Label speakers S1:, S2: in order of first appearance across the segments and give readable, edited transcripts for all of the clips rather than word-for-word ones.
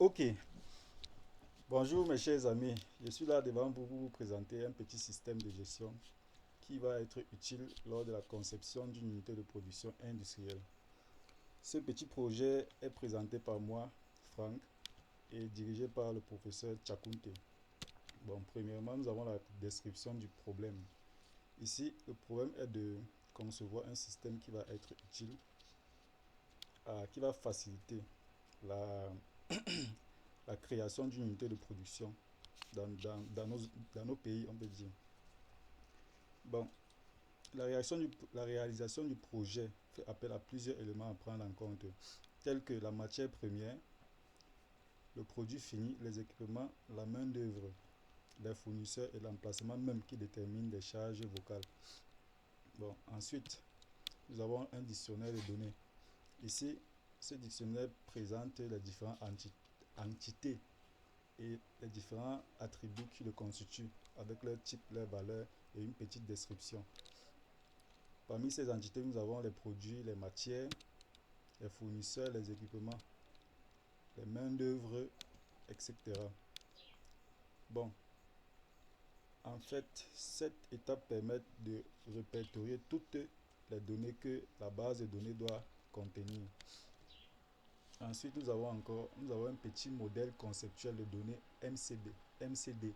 S1: Ok, bonjour mes chers amis, je suis là devant vous pour vous présenter un petit système de gestion qui va être utile lors de la conception d'une unité de production industrielle. Ce petit projet est présenté par moi, Franck, et dirigé par le professeur Tchakounte. Bon, premièrement, nous avons la description du problème. Ici, le problème est de concevoir un système qui va être utile, qui va faciliter la, la création d'une unité de production dans nos pays, on peut dire. Bon, la réalisation du projet fait appel à plusieurs éléments à prendre en compte, tels que la matière première, le produit fini, les équipements, la main-d'œuvre, les fournisseurs et l'emplacement même qui détermine les charges vocales. Bon, ensuite, nous avons un dictionnaire de données. Ici, ce dictionnaire présente les différentes entités et les différents attributs qui le constituent, avec leur type, leur valeur et une petite description. Parmi ces entités, nous avons les produits, les matières, les fournisseurs, les équipements, les main-d'œuvre, etc. Bon, en fait, cette étape permet de répertorier toutes les données que la base de données doit contenir. Ensuite, nous avons un petit modèle conceptuel de données MCD.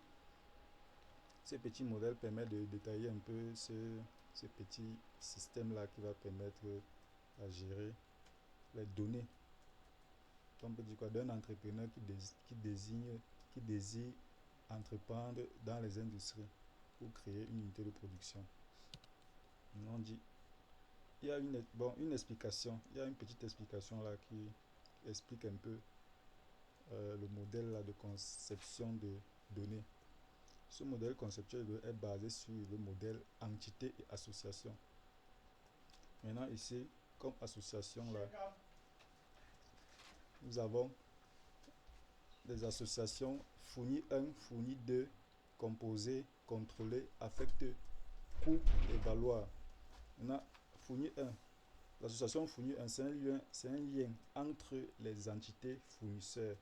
S1: Ce petit modèle permet de détailler un peu ce petit système-là qui va permettre à gérer les données. On peut dire quoi d'un entrepreneur qui désire entreprendre dans les industries pour créer une unité de production. On dit, il y a une explication, il y a une petite explication là qui explique un peu le modèle là de conception de données. Ce modèle conceptuel est basé sur le modèle entité et association. Maintenant ici, comme association là, nous avons des associations fournit 1, fournit 2, composer, contrôler, affecter, coût et valoir. Maintenant, fournit 1. L'association fournit 1, c'est un lien entre les entités fournisseurs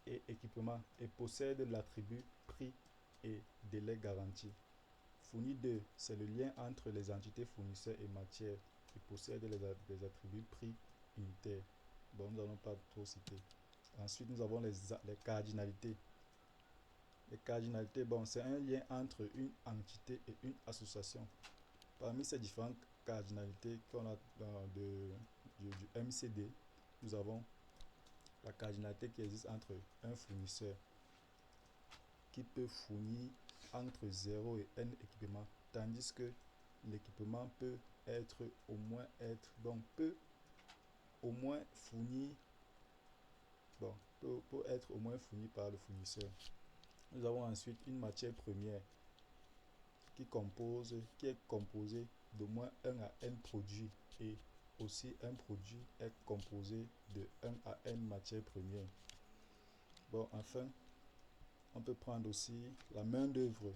S1: et équipements et possède l'attribut prix et délai garanti. Fournit 2, c'est le lien entre les entités fournisseurs et matières et possède les attributs prix unitaires. Bon, nous n'allons pas trop citer. Ensuite, nous avons les cardinalités. Les cardinalités, bon, c'est un lien entre une entité et une association. Parmi ces différentes cardinalités qu'on a du MCD, nous avons la cardinalité qui existe entre un fournisseur qui peut fournir entre 0 et n équipements, tandis que l'équipement peut au moins fournir peut être au moins fourni par le fournisseur. Nous avons ensuite une matière première qui est composée d'au moins 1 à n produits et aussi un produit est composé de 1 à n matières premières. Bon, enfin, on peut prendre aussi la main-d'œuvre.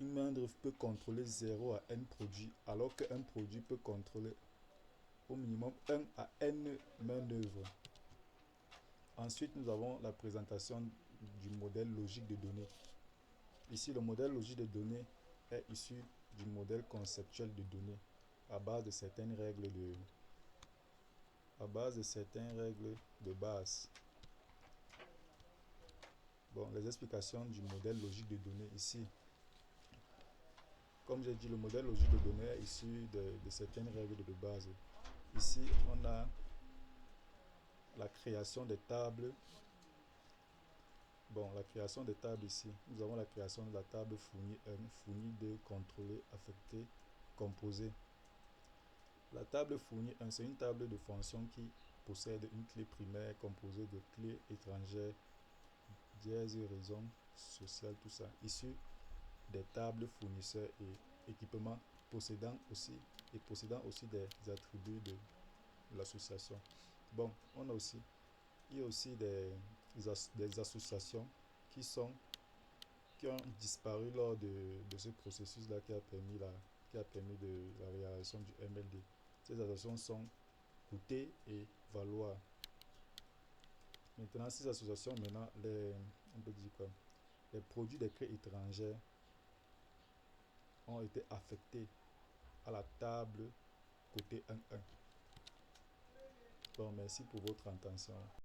S1: Une main-d'œuvre peut contrôler 0 à n produits, alors qu'un produit peut contrôler au minimum 1 à n main-d'œuvre. Ensuite, nous avons la présentation du modèle logique de données. Ici, le modèle logique de données est issu du modèle conceptuel de données à base de certaines règles de base. Bon, les explications du modèle logique de données ici. Comme j'ai dit, le modèle logique de données est issu de certaines règles de base. Ici, on a la création des tables. Bon, la création des tables ici. Nous avons la création de la table fournie 1, fournie 2, contrôlée, affectée, composée. La table fournie 1, c'est une table de fonctions qui possède une clé primaire composée de clés étrangères, dièse, raison, sociale, tout ça, issues des tables fournisseurs et équipements possédant aussi des attributs de l'association. Bon, il y a aussi des associations qui ont disparu lors de ce processus-là qui a permis la réalisation du MLD. Ces associations sont coûter et valoir. Maintenant, ces associations, maintenant, on peut dire quoi? Les produits des craies étrangères ont été affectés à la table côté 1-1. Bon, merci pour votre attention.